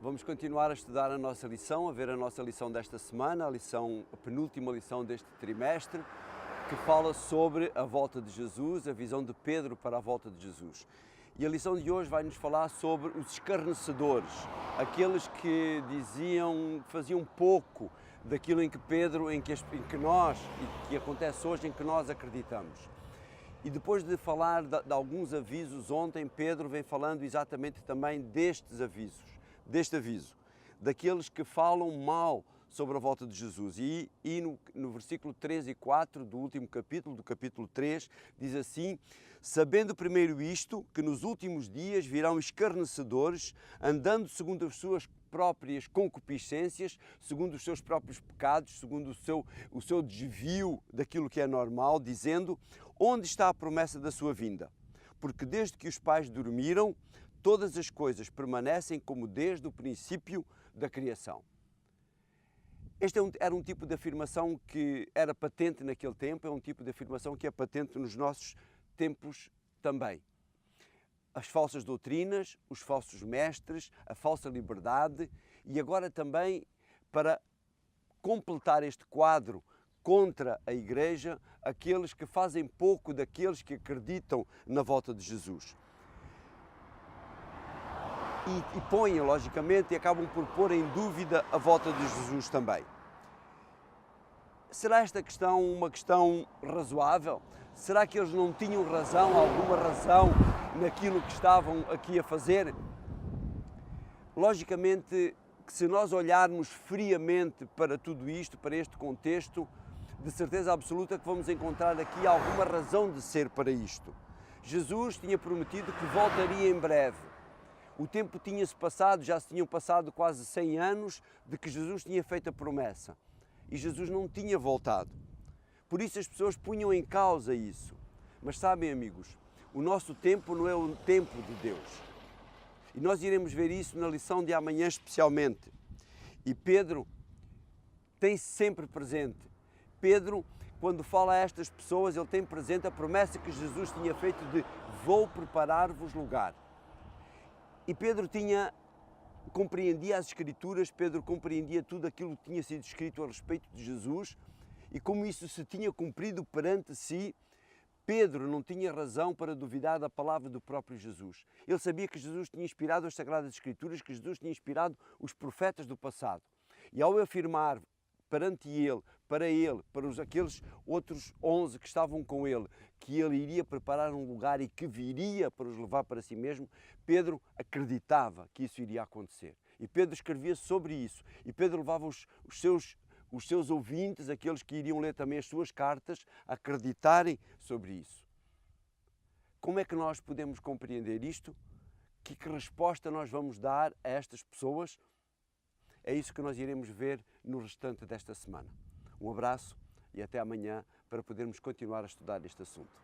Vamos continuar a estudar a nossa lição, a ver a nossa lição desta semana, a penúltima lição deste trimestre, que fala sobre a volta de Jesus, a visão de Pedro para a volta de Jesus. E a lição de hoje vai nos falar sobre os escarnecedores, aqueles que faziam pouco daquilo em que nós, e que acontece hoje, em que nós acreditamos. E depois de falar de alguns avisos ontem, Pedro vem falando exatamente também deste aviso, daqueles que falam mal sobre a volta de Jesus. E no versículo 3 e 4 do último capítulo, do capítulo 3, diz assim: sabendo primeiro isto, que nos últimos dias virão escarnecedores, andando segundo as suas próprias concupiscências, segundo os seus próprios pecados, segundo o seu desvio daquilo que é normal, dizendo: onde está a promessa da sua vinda? Porque desde que os pais dormiram, todas as coisas permanecem como desde o princípio da criação. Este era um tipo de afirmação que era patente naquele tempo, é um tipo de afirmação que é patente nos nossos tempos também. As falsas doutrinas, os falsos mestres, a falsa liberdade, e agora também, para completar este quadro contra a Igreja, aqueles que fazem pouco daqueles que acreditam na volta de Jesus. E põem, logicamente, e acabam por pôr em dúvida a volta de Jesus também. Será esta questão uma questão razoável? Será que eles não tinham razão, alguma razão, naquilo que estavam aqui a fazer? Logicamente que se nós olharmos friamente para tudo isto, para este contexto, de certeza absoluta que vamos encontrar aqui alguma razão de ser para isto. Jesus tinha prometido que voltaria em breve. O tempo tinha-se passado, já se tinham passado quase 100 anos de que Jesus tinha feito a promessa. E Jesus não tinha voltado. Por isso as pessoas punham em causa isso. Mas sabem, amigos, o nosso tempo não é o tempo de Deus. E nós iremos ver isso na lição de amanhã especialmente. E Pedro tem sempre presente. Pedro, quando fala a estas pessoas, ele tem presente a promessa que Jesus tinha feito de vou preparar-vos lugar. E Pedro compreendia as Escrituras, Pedro compreendia tudo aquilo que tinha sido escrito a respeito de Jesus, e como isso se tinha cumprido perante si, Pedro não tinha razão para duvidar da palavra do próprio Jesus. Ele sabia que Jesus tinha inspirado as Sagradas Escrituras, que Jesus tinha inspirado os profetas do passado. E ao afirmar perante ele, para aqueles outros 11 que estavam com ele, que ele iria preparar um lugar e que viria para os levar para si mesmo, Pedro acreditava que isso iria acontecer. E Pedro escrevia sobre isso. E Pedro levava os seus ouvintes, aqueles que iriam ler também as suas cartas, a acreditarem sobre isso. Como é que nós podemos compreender isto? Que resposta nós vamos dar a estas pessoas? É isso que nós iremos ver no restante desta semana. Um abraço e até amanhã para podermos continuar a estudar este assunto.